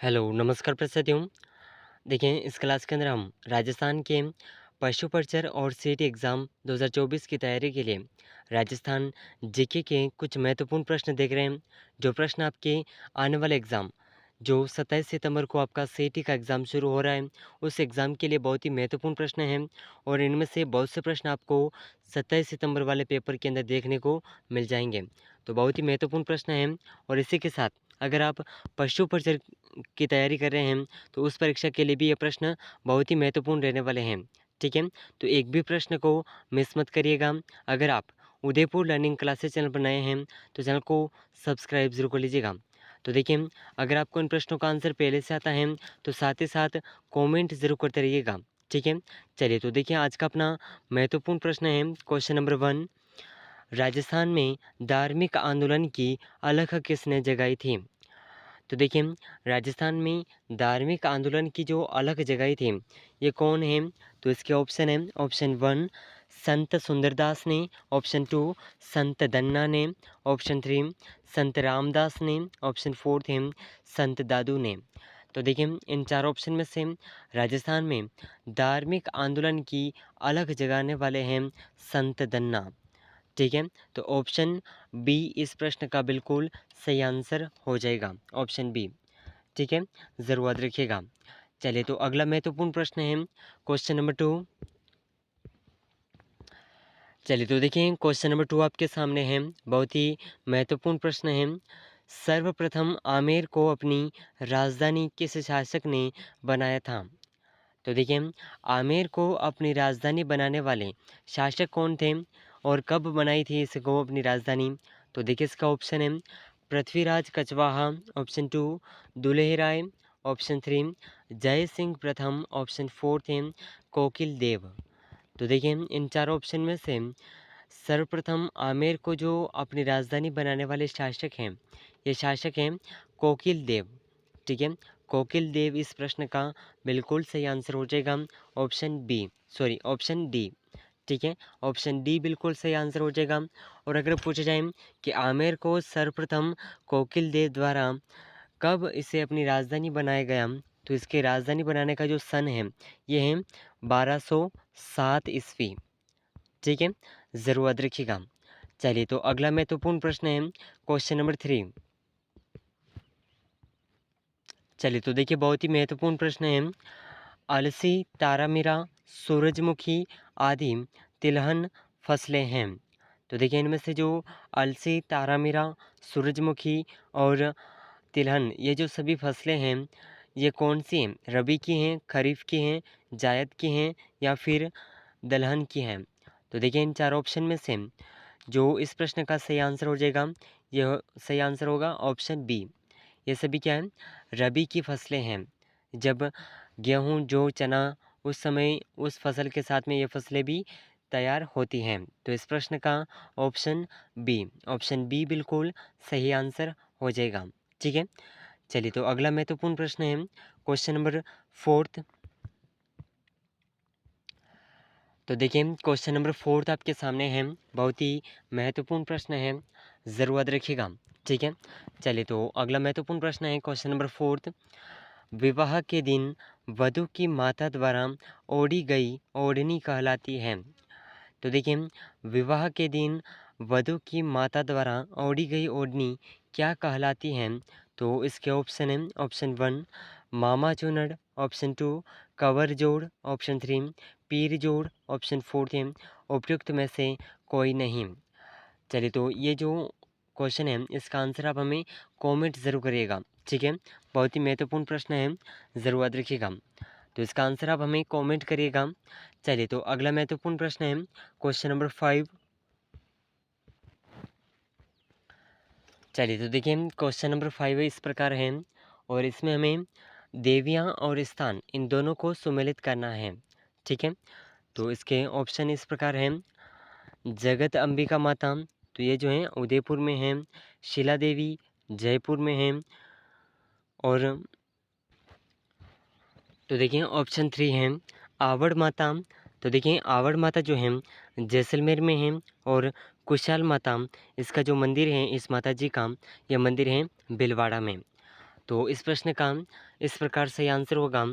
Hello, नमस्कार प्रस्तुति हूँ। देखिए इस क्लास के अंदर हम राजस्थान के पशु परिचर और सीटी एग्ज़ाम 2024 की तैयारी के लिए राजस्थान जीके के कुछ महत्वपूर्ण प्रश्न देख रहे हैं। जो प्रश्न आपके आने वाले एग्ज़ाम जो 27 सितंबर को आपका सीटी का एग्ज़ाम शुरू हो रहा है, उस एग्ज़ाम के लिए बहुत ही महत्वपूर्ण प्रश्न हैं और इनमें से बहुत से प्रश्न आपको 27 सितंबर वाले पेपर के अंदर देखने को मिल जाएँगे। तो बहुत ही महत्वपूर्ण प्रश्न हैं और इसी के साथ अगर आप पशु परिचर की तैयारी कर रहे हैं, तो उस परीक्षा के लिए भी ये प्रश्न बहुत ही महत्वपूर्ण रहने वाले हैं। ठीक है? तो एक भी प्रश्न को मिस मत करिएगा। अगर आप उदयपुर लर्निंग क्लासेस चैनल पर नए हैं, तो चैनल को सब्सक्राइब ज़रूर कर लीजिएगा। तो देखिए, अगर आपको इन प्रश्नों का आंसर पहले से आता है, तो साथ ही साथ कमेंट ज़रूर करते रहिएगा। ठीक है? चलिए तो देखिए आज का अपना महत्वपूर्ण प्रश्न है क्वेश्चन नंबर 1। राजस्थान में धार्मिक आंदोलन की अलख किसने जगाई थी? तो देखिए राजस्थान में धार्मिक आंदोलन की जो अलग जगह थी ये कौन है? तो इसके ऑप्शन है ऑप्शन 1 संत सुंदरदास ने, ऑप्शन 2 संत दन्ना ने, ऑप्शन 3 संत रामदास ने, ऑप्शन 4 है संत दादू ने। तो देखिए इन चार ऑप्शन में से राजस्थान में धार्मिक आंदोलन की अलग जगाने वाले हैं संत दन्ना। ठीक है? तो ऑप्शन बी इस प्रश्न का बिल्कुल सही आंसर हो जाएगा, ऑप्शन बी। ठीक है? ज़रूर याद रखिएगा। चलिए तो अगला महत्वपूर्ण प्रश्न है क्वेश्चन नंबर 2। चलिए तो देखिए क्वेश्चन नंबर 2 आपके सामने है, बहुत ही महत्वपूर्ण प्रश्न है। सर्वप्रथम आमेर को अपनी राजधानी किस शासक ने बनाया था? तो देखिए आमेर को अपनी राजधानी बनाने वाले शासक कौन थे और कब बनाई थी इसको अपनी राजधानी? तो देखिए इसका ऑप्शन है पृथ्वीराज कछवाहा, ऑप्शन 2 दुलेह राय, ऑप्शन 3 जय सिंह प्रथम, ऑप्शन 4 थे कोकिल देव। तो देखिए इन चार ऑप्शन में से सर्वप्रथम आमेर को जो अपनी राजधानी बनाने वाले शासक हैं, ये शासक हैं कोकिल देव। ठीक है? कोकिल देव इस प्रश्न का बिल्कुल सही आंसर हो जाएगा, option B, sorry option D. ठीक है? ऑप्शन डी बिल्कुल सही आंसर हो जाएगा। और अगर पूछा जाए कि आमेर को सर्वप्रथम कोकिल देव द्वारा कब इसे अपनी राजधानी बनाया गया, तो इसके राजधानी बनाने का जो सन है, ये है 1207 ईस्वी। ठीक है? ज़रूर याद रखिएगा। चलिए तो अगला महत्वपूर्ण प्रश्न है क्वेश्चन नंबर 3। चलिए तो देखिए बहुत ही महत्वपूर्ण प्रश्न है। अलसी, तारामीरा, सूरजमुखी आदि तिलहन फसलें हैं। तो देखिए इनमें से जो अलसी, तारामीरा, सूरजमुखी और तिलहन ये जो सभी फसलें हैं, ये कौन सी हैं? रबी की हैं, खरीफ की हैं, जायद की हैं या फिर दलहन की हैं? तो देखिए इन चार ऑप्शन में से जो इस प्रश्न का सही आंसर हो जाएगा, यह सही आंसर होगा ऑप्शन बी। ये सभी क्या हैं? रबी की फसलें हैं। जब गेहूँ, जौ, चना उस समय उस फसल के साथ में ये फसलें भी तैयार होती हैं। तो इस प्रश्न का ऑप्शन बी बिल्कुल सही आंसर हो जाएगा। ठीक है? चलिए तो अगला महत्वपूर्ण प्रश्न है क्वेश्चन नंबर 4। तो देखिए क्वेश्चन नंबर 4 आपके सामने है, बहुत ही महत्वपूर्ण प्रश्न है, ज़रूर याद रखिएगा। ठीक है? चलिए तो अगला महत्वपूर्ण प्रश्न है क्वेश्चन नंबर 4। विवाह के दिन वधू की माता द्वारा ओढ़ी गई ओढ़नी कहलाती है। तो देखिए विवाह के दिन वधू की माता द्वारा ओढ़ी गई ओढ़नी क्या कहलाती है? तो इसके ऑप्शन हैं ऑप्शन 1 मामा चूनड़, ऑप्शन 2 कवर जोड़, ऑप्शन 3 पीर जोड़, ऑप्शन 4 है उपयुक्त में से कोई नहीं। चलिए तो ये जो क्वेश्चन है इसका आंसर आप हमें कमेंट ज़रूर करिएगा। ठीक है? बहुत ही महत्वपूर्ण प्रश्न है, ज़रूर याद रखिएगा। तो इसका आंसर आप हमें कमेंट करिएगा। चलिए तो अगला महत्वपूर्ण प्रश्न है क्वेश्चन नंबर 5। चलिए तो देखिए क्वेश्चन नंबर 5 इस प्रकार है और इसमें हमें देवियाँ और स्थान इन दोनों को सुमेलित करना है। ठीक है? तो इसके ऑप्शन इस प्रकार हैं जगत अंबिका माता, तो ये जो है उदयपुर में है, शिला देवी जयपुर में है और तो देखिए ऑप्शन 3 है आवड़ माता। तो देखिए आवड़ माता जो है जैसलमेर में है और कुशाल माता इसका जो मंदिर है इस माता जी का यह मंदिर है भीलवाड़ा में। तो इस प्रश्न का इस प्रकार से आंसर होगा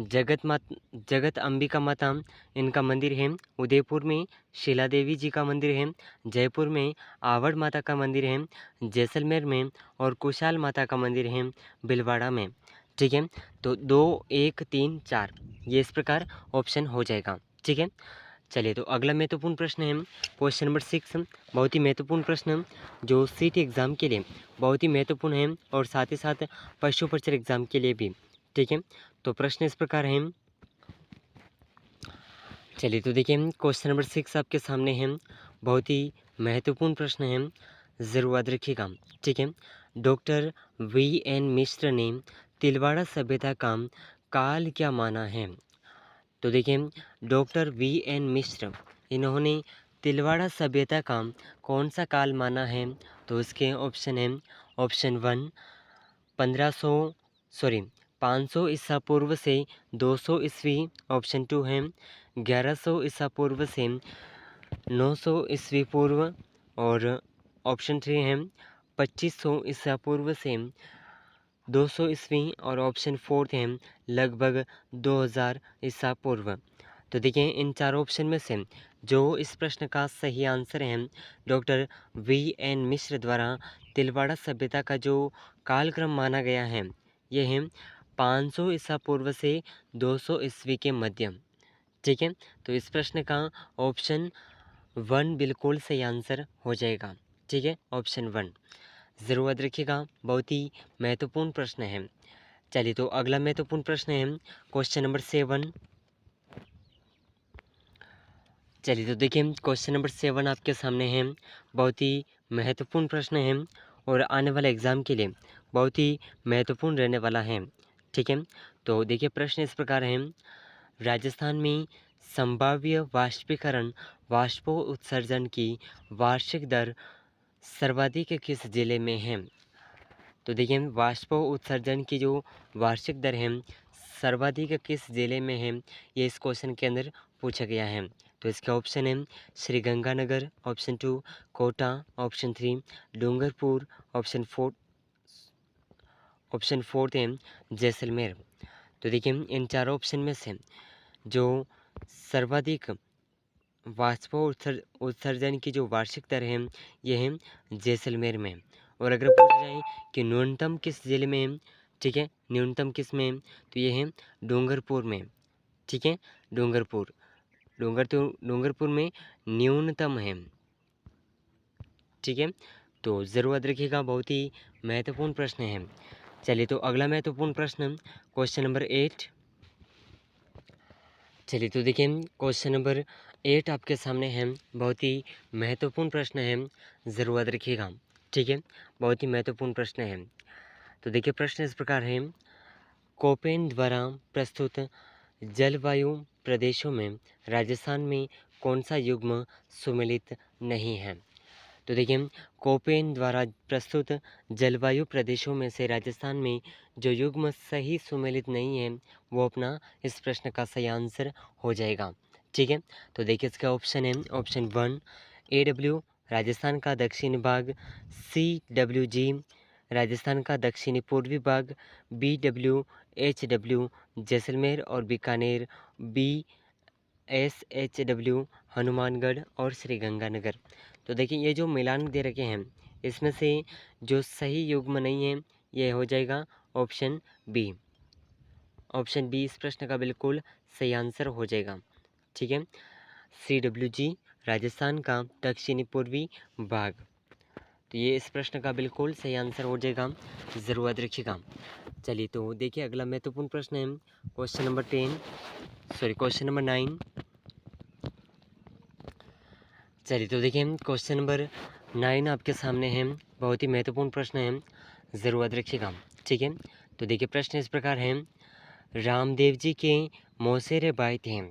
जगत अंबिका माता इनका मंदिर है उदयपुर में, शीला देवी जी का मंदिर है जयपुर में, आवड़ माता का मंदिर है जैसलमेर में और कुशाल माता का मंदिर है भीलवाड़ा में। ठीक है, तो 2, 1, 3, 4 ये इस प्रकार ऑप्शन हो जाएगा। ठीक है, चलिए तो अगला महत्वपूर्ण प्रश्न है क्वेश्चन नंबर 6। बहुत ही महत्वपूर्ण प्रश्न जो सीट एग्ज़ाम के लिए बहुत ही महत्वपूर्ण है और साथ ही साथ पशु परिचर एग्ज़ाम के लिए भी। ठीक है, तो प्रश्न इस प्रकार है। चलिए तो देखिए क्वेश्चन नंबर 6 आपके सामने है। बहुत ही महत्वपूर्ण प्रश्न है, ज़रूर याद रखिएगा। ठीक है, डॉक्टर V.N. मिश्र ने तिलवाड़ा सभ्यता का काल क्या माना है? तो देखिए डॉक्टर V.N. मिश्र इन्होंने तिलवाड़ा सभ्यता का कौन सा काल माना है? तो इसके ऑप्शन है ऑप्शन 1 500 ईसा पूर्व से 200 ईस्वी, ऑप्शन 2 है 1100 ईसा पूर्व से 900 ईस्वी पूर्व और ऑप्शन 3 है 2500 ईसा पूर्व से 200 ईस्वी और ऑप्शन 4 है लगभग 2000 ईसा पूर्व। तो देखिए इन चारों ऑप्शन में से जो इस प्रश्न का सही आंसर है डॉक्टर V.N. मिश्र द्वारा तिलवाड़ा सभ्यता का जो कालक्रम माना गया है यह है 500 ईसा पूर्व से 200 ईस्वी के मध्य। ठीक है, तो इस प्रश्न का ऑप्शन 1 बिल्कुल सही आंसर हो जाएगा। ठीक है, ऑप्शन 1 ज़रूर याद रखिएगा, बहुत ही महत्वपूर्ण प्रश्न है। चलिए तो अगला महत्वपूर्ण प्रश्न है क्वेश्चन नंबर 7। चलिए तो देखिए क्वेश्चन नंबर 7 आपके सामने है। बहुत ही महत्वपूर्ण प्रश्न है और आने वाले एग्ज़ाम के लिए बहुत ही महत्वपूर्ण रहने वाला है। ठीक है, तो देखिए प्रश्न इस प्रकार है। राजस्थान में संभाव्य वाष्पीकरण वाष्पोत्सर्जन की वार्षिक दर सर्वाधिक किस जिले में है? तो देखिए वाष्पोत्सर्जन की जो वार्षिक दर है सर्वाधिक किस जिले में है, ये इस क्वेश्चन के अंदर पूछा गया है। तो इसका ऑप्शन है Sriganganagar, option 2 Kota, option 3 Dungarpur, option 4 है जैसलमेर। तो देखिए इन चारों ऑप्शन में से जो सर्वाधिक उत्सर्जन की जो वार्षिक दर है ये है जैसलमेर में। और अगर पूछा जाए कि न्यूनतम किस जिले में है, ठीक है, न्यूनतम किस में है, तो ये है डूंगरपुर में। ठीक है, डूंगरपुर में न्यूनतम है। ठीक है, तो ज़रूर याद रखिएगा, बहुत ही महत्वपूर्ण प्रश्न है। चलिए तो अगला महत्वपूर्ण प्रश्न क्वेश्चन नंबर 8। चलिए तो देखिए क्वेश्चन नंबर 8 आपके सामने है। बहुत ही महत्वपूर्ण प्रश्न है, ज़रूर याद रखिएगा। ठीक है, बहुत ही महत्वपूर्ण प्रश्न है। तो देखिए प्रश्न इस प्रकार है। कोपेन द्वारा प्रस्तुत जलवायु प्रदेशों में राजस्थान में कौन सा युग्म सुमेलित नहीं है? तो देखिए कोपेन द्वारा प्रस्तुत जलवायु प्रदेशों में से राजस्थान में जो युग्म सही सुमेलित नहीं है वो अपना इस प्रश्न का सही आंसर हो जाएगा। ठीक है, तो देखिए इसका ऑप्शन है ऑप्शन 1 AW राजस्थान का दक्षिणी भाग, CWG राजस्थान का दक्षिणी पूर्वी भाग, BWHW जैसलमेर और बीकानेर, BSHW हनुमानगढ़ और श्रीगंगानगर। तो देखिए ये जो मिलान दे रखे हैं इसमें से जो सही युग्म नहीं है ये हो जाएगा ऑप्शन बी। ऑप्शन बी इस प्रश्न का बिल्कुल सही आंसर हो जाएगा। ठीक है, CWG राजस्थान का दक्षिणी पूर्वी भाग, तो ये इस प्रश्न का बिल्कुल सही आंसर हो जाएगा, ज़रूर याद रखिएगा। चलिए तो देखिए अगला महत्वपूर्ण प्रश्न है क्वेश्चन नंबर 9। चलिए तो देखिए क्वेश्चन नंबर 9 आपके सामने है। बहुत ही महत्वपूर्ण प्रश्न है, ज़रूर याद रखिएगा। ठीक है, तो देखिए प्रश्न इस प्रकार है। रामदेव जी के मौसेरे भाई थे।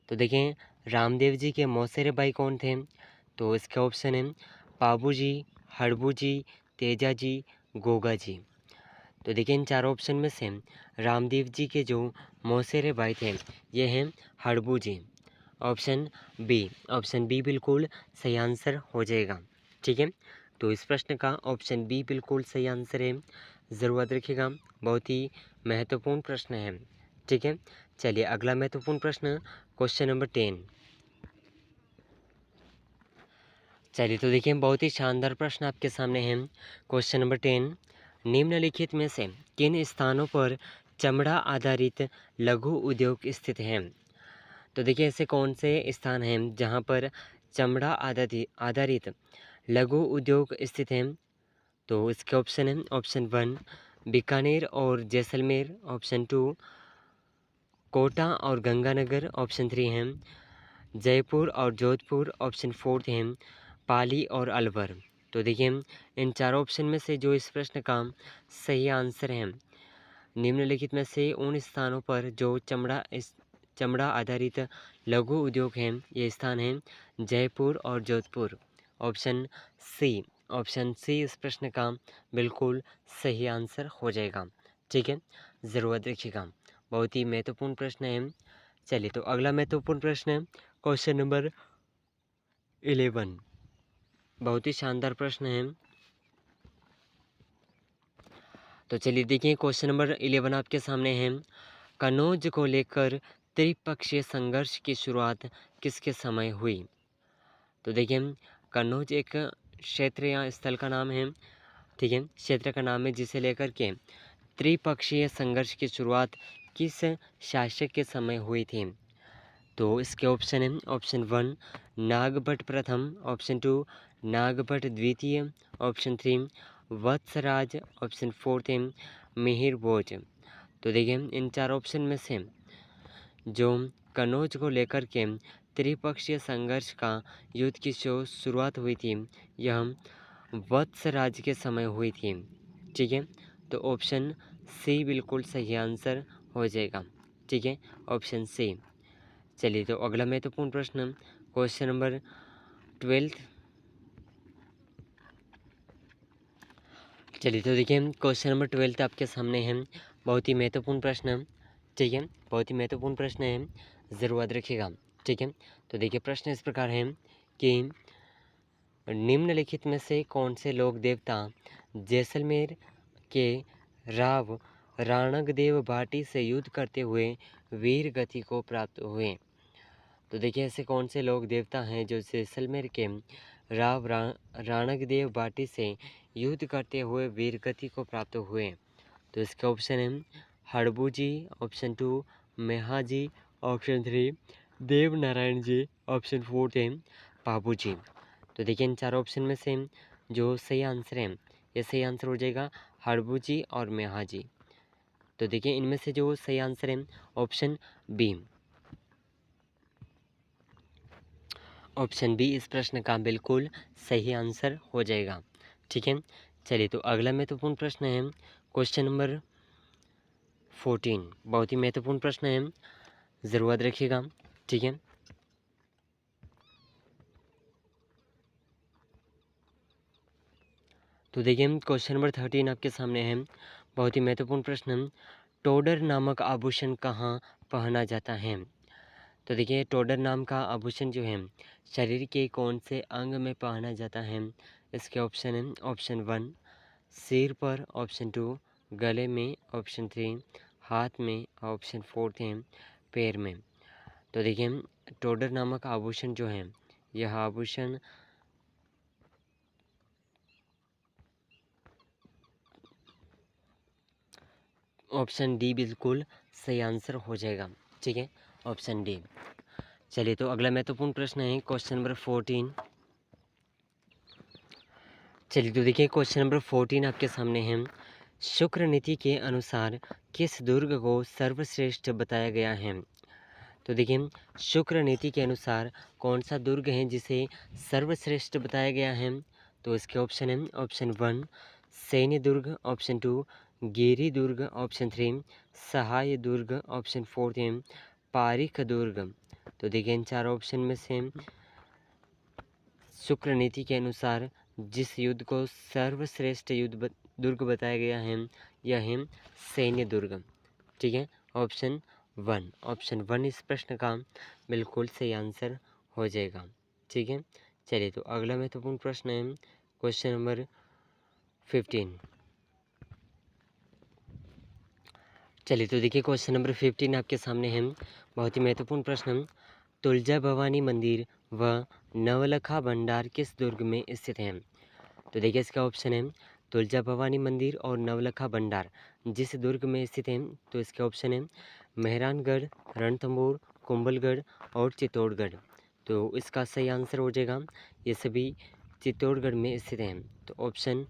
तो देखें रामदेव जी के मौसेरे भाई कौन थे? तो इसका ऑप्शन है पाबू जी, हड़बू जी, तेजा जी, गोगा जी। तो देखिए इन चारों ऑप्शन में से रामदेव जी के जो मौसेरे भाई थे ये हैं हड़बू जी। ऑप्शन बी बिल्कुल सही आंसर हो जाएगा। ठीक है, तो इस प्रश्न का ऑप्शन बी बिल्कुल सही आंसर है, ज़रूर याद रखिएगा, बहुत ही महत्वपूर्ण प्रश्न है। ठीक है, चलिए अगला महत्वपूर्ण प्रश्न, क्वेश्चन नंबर 10। चलिए तो देखिए, बहुत ही शानदार प्रश्न आपके सामने है। क्वेश्चन नंबर 10, निम्नलिखित में से किन स्थानों पर चमड़ा आधारित लघु उद्योग स्थित हैं? तो देखिए, ऐसे कौन से स्थान हैं जहां पर चमड़ा आधारित लघु उद्योग स्थित हैं? तो इसके ऑप्शन हैं, ऑप्शन 1 बीकानेर और जैसलमेर, ऑप्शन 2 कोटा और गंगानगर, ऑप्शन 3 है जयपुर और जोधपुर, ऑप्शन 4 है पाली और अलवर। तो देखिए, इन चारों ऑप्शन में से जो इस प्रश्न का सही आंसर है, निम्नलिखित में से उन स्थानों पर जो चमड़ा आधारित लघु उद्योग हैं, ये स्थान हैं जयपुर और Jodhpur. Option C, option C इस प्रश्न का बिल्कुल सही आंसर हो जाएगा। ठीक है, ज़रूर याद रखिएगा, बहुत ही महत्वपूर्ण प्रश्न है। चलिए तो अगला महत्वपूर्ण प्रश्न है क्वेश्चन नंबर 11। बहुत ही शानदार प्रश्न है। तो चलिए देखिए, क्वेश्चन नंबर 11 आपके सामने है। कनौज को लेकर त्रिपक्षीय संघर्ष की शुरुआत किसके समय हुई? तो देखिए, कनौज एक क्षेत्र या स्थल का नाम है। ठीक है, क्षेत्र का नाम है जिसे लेकर के त्रिपक्षीय संघर्ष की शुरुआत किस शासक के समय हुई थी? तो इसके ऑप्शन है, ऑप्शन 1 नागभट्ट प्रथम, ऑप्शन 2 नागभट्ट द्वितीय, ऑप्शन 3 वत्सराज, ऑप्शन 4 है मिहिर भोज। तो देखिए, इन चार ऑप्शन में से जो कनौज को लेकर के त्रिपक्षीय संघर्ष का युद्ध की जो शुरुआत हुई थी, यह वत्सराज के समय हुई थी। ठीक है, तो ऑप्शन सी बिल्कुल सही आंसर हो जाएगा। ठीक है, ऑप्शन सी। चलिए तो अगला महत्वपूर्ण प्रश्न, क्वेश्चन नंबर 12। चलिए तो देखिए, क्वेश्चन नंबर 12 आपके सामने है। बहुत ही महत्वपूर्ण प्रश्न। ठीक है, बहुत ही महत्वपूर्ण प्रश्न है, ज़रूर याद रखिएगा। ठीक है, तो देखिए प्रश्न इस प्रकार है कि निम्नलिखित में से कौन से लोक देवता जैसलमेर के राव राणकदेव भाटी से युद्ध करते हुए वीर गति को प्राप्त हुए? तो देखिए, ऐसे कौन से लोक देवता हैं जो जैसलमेर के राणकदेव भाटी से युद्ध करते हुए वीर गति को प्राप्त हुए? तो इसके ऑप्शन है हड़बू जी, ऑप्शन 2 मेहा जी, ऑप्शन 3 देव नारायण जी, ऑप्शन 4 है बाबू जी। तो देखिए, इन चार ऑप्शन में से जो सही आंसर है, ये सही आंसर हो जाएगा हड़बू जी और मेहा जी। तो देखिए, इनमें से जो सही आंसर है ऑप्शन बी, ऑप्शन बी इस प्रश्न का बिल्कुल सही आंसर हो जाएगा। ठीक है, चलिए तो अगला महत्वपूर्ण प्रश्न है क्वेश्चन नंबर 14। बहुत ही महत्वपूर्ण प्रश्न है, ज़रूर याद रखिएगा। ठीक है, तो देखिए, क्वेश्चन नंबर 13 आपके सामने है। बहुत ही महत्वपूर्ण प्रश्न, टोडर नामक आभूषण कहाँ पहना जाता है? तो देखिए, टोडर नाम का आभूषण जो है शरीर के कौन से अंग में पहना जाता है? इसके ऑप्शन है, ऑप्शन 1 सिर पर, ऑप्शन 2 गले में, ऑप्शन 3 हाथ में, ऑप्शन 4 है पैर में। तो देखिए, टोडर नामक आभूषण जो है, यह आभूषण ऑप्शन डी बिल्कुल सही आंसर हो जाएगा। ठीक है, ऑप्शन डी। चलिए तो अगला महत्वपूर्ण प्रश्न है क्वेश्चन नंबर 14। चलिए तो देखिए, क्वेश्चन नंबर 14 आपके सामने है। शुक्र नीति के अनुसार किस दुर्ग को सर्वश्रेष्ठ बताया गया है? तो देखिए, शुक्र नीति के अनुसार कौन सा दुर्ग है जिसे सर्वश्रेष्ठ बताया गया है? तो इसके ऑप्शन है, ऑप्शन 1 सैन्य दुर्ग, ऑप्शन 2 गिरी दुर्ग, ऑप्शन 3 सहाय दुर्ग, ऑप्शन 4 है पारिक दुर्ग। तो देखिए, इन चार ऑप्शन में से शुक्र नीति के अनुसार जिस युद्ध को सर्वश्रेष्ठ दुर्ग बताया गया है, यह है सैन्य दुर्ग। ठीक है, ऑप्शन 1, ऑप्शन 1 इस प्रश्न का बिल्कुल सही आंसर हो जाएगा। ठीक है, चलिए तो अगला महत्वपूर्ण प्रश्न है क्वेश्चन नंबर 15। चलिए तो देखिए क्वेश्चन नंबर 15 आपके सामने है। बहुत ही महत्वपूर्ण प्रश्न। तुलजा भवानी मंदिर व नवलखा भंडार किस दुर्ग में स्थित हैं? तो देखिए इसका ऑप्शन है तुलजा भवानी मंदिर और नवलखा भंडार जिस दुर्ग में स्थित हैं, तो इसके ऑप्शन है मेहरानगढ़, रणथंभौर, कुंभलगढ़ और चित्तौड़गढ़। तो इसका सही आंसर हो जाएगा ये सभी चित्तौड़गढ़ में स्थित हैं। तो ऑप्शन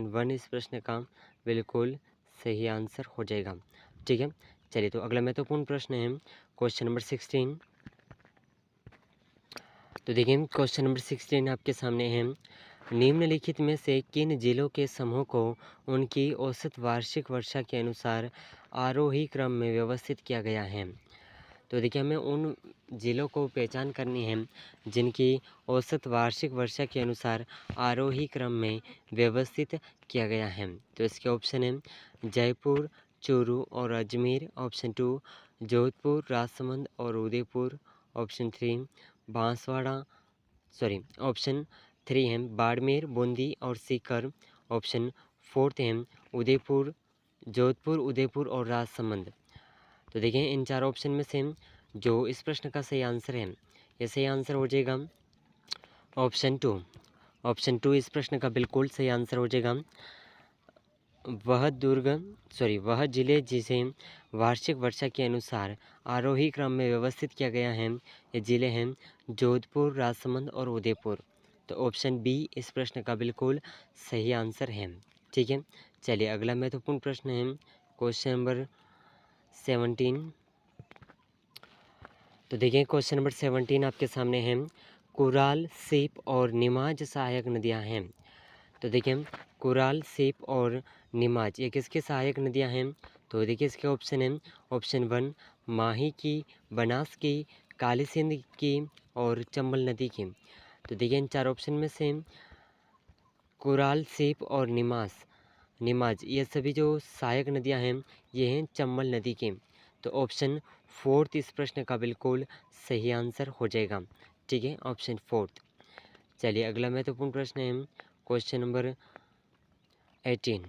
वन इस प्रश्न का बिल्कुल सही आंसर हो जाएगा। ठीक है, चलिए तो अगला महत्वपूर्ण प्रश्न है क्वेश्चन नंबर 16। तो देखिए क्वेश्चन नंबर 16 आपके सामने है। निम्नलिखित में से किन जिलों के समूह को उनकी औसत वार्षिक वर्षा के अनुसार आरोही क्रम में व्यवस्थित किया गया है? तो देखिए हमें उन जिलों को पहचान करनी है जिनकी औसत वार्षिक वर्षा के अनुसार आरोही क्रम में व्यवस्थित किया गया है। तो इसके ऑप्शन है जयपुर, चूरू और अजमेर। ऑप्शन 2 जोधपुर, राजसमंद और उदयपुर। ऑप्शन 3 बांसवाड़ा ऑप्शन 3 है बाड़मेर, बूंदी और सीकर। ऑप्शन 4 है उदयपुर, जोधपुर, उदयपुर और राजसमंद। तो देखिए इन चार ऑप्शन में से जो इस प्रश्न का सही आंसर है, ये सही आंसर हो जाएगा ऑप्शन 2। ऑप्शन 2 इस प्रश्न का बिल्कुल सही आंसर हो जाएगा। वह जिले जिसे वार्षिक वर्षा के अनुसार आरोही क्रम में व्यवस्थित किया गया है, ये जिले हैं जोधपुर, राजसमंद और उदयपुर। तो ऑप्शन बी इस प्रश्न का बिल्कुल सही आंसर है। ठीक है, चलिए अगला महत्वपूर्ण प्रश्न है क्वेश्चन नंबर 17। तो देखिए क्वेश्चन नंबर 17 आपके सामने है। कुराल, सीप और निमाज सहायक नदियां हैं। तो देखिए कुराल, सीप और निमाज ये किसकी सहायक नदियां हैं? तो देखिए इसके ऑप्शन है ऑप्शन 1 माही की, बनास की, काली सिंध की और चंबल नदी की। तो देखिए इन चार ऑप्शन में से कुराल, सीप और निमाज ये सभी जो सहायक नदियां हैं ये हैं चंबल नदी की। तो ऑप्शन 4 इस प्रश्न का बिल्कुल सही आंसर हो जाएगा। ठीक है, ऑप्शन 4। चलिए अगला महत्वपूर्ण प्रश्न है क्वेश्चन नंबर 18।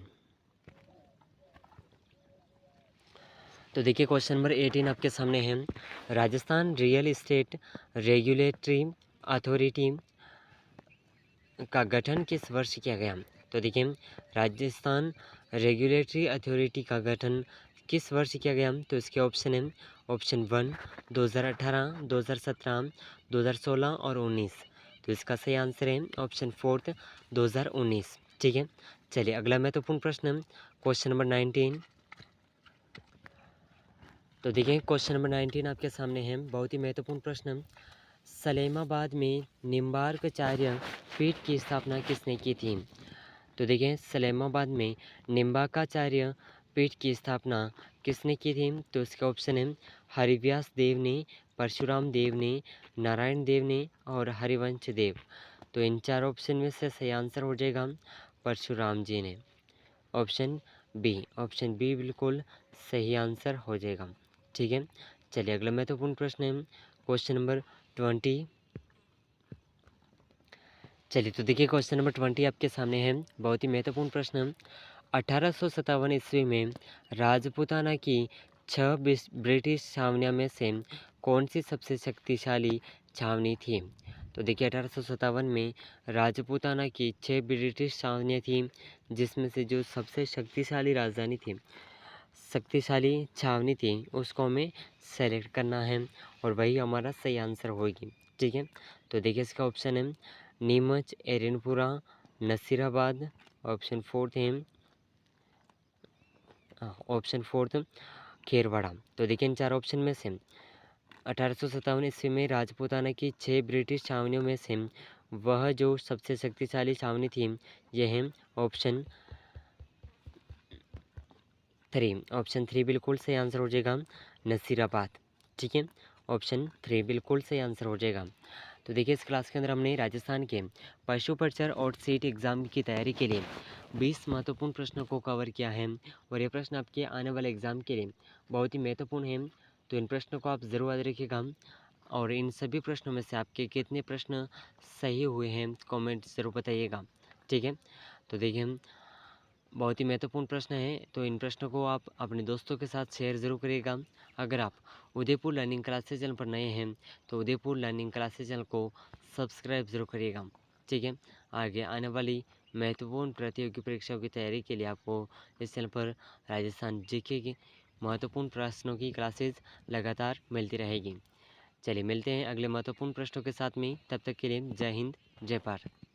तो देखिए क्वेश्चन नंबर 18 आपके सामने है। Rajasthan real estate regulatory authority का गठन किस वर्ष किया गया? तो देखिए राजस्थान रेगुलेटरी अथॉरिटी का गठन किस वर्ष किया गया? तो इसके ऑप्शन है ऑप्शन 1 2018, 2017, 2016 और 19। तो इसका सही आंसर है ऑप्शन 4 2019। ठीक है, चलिए अगला महत्वपूर्ण प्रश्न क्वेश्चन नंबर 19। तो देखिए क्वेश्चन नंबर 19 आपके सामने है। बहुत ही महत्वपूर्ण प्रश्न। सलेमाबाद में निम्बार्काचार्य पीठ की स्थापना किसने की थी? तो देखिए सलेमाबाद में निम्बार्काचार्य पीठ की स्थापना किसने की थी? तो इसका ऑप्शन है हरिव्यास देव ने, परशुराम देव ने, नारायण देव ने और हरिवंश देव। तो इन चार ऑप्शन में से सही आंसर हो जाएगा परशुराम जी ने। ऑप्शन बी बिल्कुल सही आंसर हो जाएगा। ठीक है, चलिए अगला महत्वपूर्ण प्रश्न है क्वेश्चन नंबर 20। चलिए तो देखिए क्वेश्चन नंबर 20 आपके सामने है। बहुत ही महत्वपूर्ण प्रश्न। 1857 ईस्वी में राजपूताना की 6 ब्रिटिश छावनियों में से कौन सी सबसे शक्तिशाली छावनी थी? तो देखिए 1857 में राजपूताना की 6 ब्रिटिश छावनियाँ थी, जिसमें से जो सबसे शक्तिशाली छावनी थी उसको हमें सेलेक्ट करना है और वही हमारा सही आंसर होगी। ठीक है, तो देखिए इसका ऑप्शन है नीमच, एरनपुरा, नसीराबाद। ऑप्शन 4 है ऑप्शन 4 खेरवाड़ा। तो देखिए इन चार ऑप्शन में से 1857 ईस्वी में राजपूताना की 6 ब्रिटिश छावनियों में से वह जो सबसे शक्तिशाली छावनी थी यह है ऑप्शन 3। ऑप्शन 3 बिल्कुल सही आंसर हो जाएगा नसीराबाद। ठीक है, ऑप्शन 3 बिल्कुल सही आंसर हो जाएगा। तो देखिए इस क्लास के अंदर हमने राजस्थान के पशु परिचर और सीट एग्ज़ाम की तैयारी के लिए 20 महत्वपूर्ण प्रश्नों को कवर किया है और ये प्रश्न आपके आने वाले एग्ज़ाम के लिए बहुत ही महत्वपूर्ण है। तो इन प्रश्नों को आप ज़रूर याद रखिएगा और इन सभी प्रश्नों में से आपके कितने प्रश्न सही हुए हैं कमेंट ज़रूर बताइएगा। ठीक है, तो देखिए बहुत ही महत्वपूर्ण प्रश्न है, तो इन प्रश्नों को आप अपने दोस्तों के साथ शेयर ज़रूर करिएगा। अगर आप उदयपुर लर्निंग क्लासेस चैनल पर नए हैं तो उदयपुर लर्निंग क्लासेस चैनल को सब्सक्राइब ज़रूर करिएगा। ठीक है, आगे आने वाली महत्वपूर्ण प्रतियोगी परीक्षाओं की तैयारी के लिए आपको इस चैनल पर राजस्थान जीके की महत्वपूर्ण प्रश्नों की क्लासेस लगातार मिलती रहेगी। चलिए मिलते हैं अगले महत्वपूर्ण प्रश्नों के साथ में, तब तक के लिए जय हिंद, जय भारत।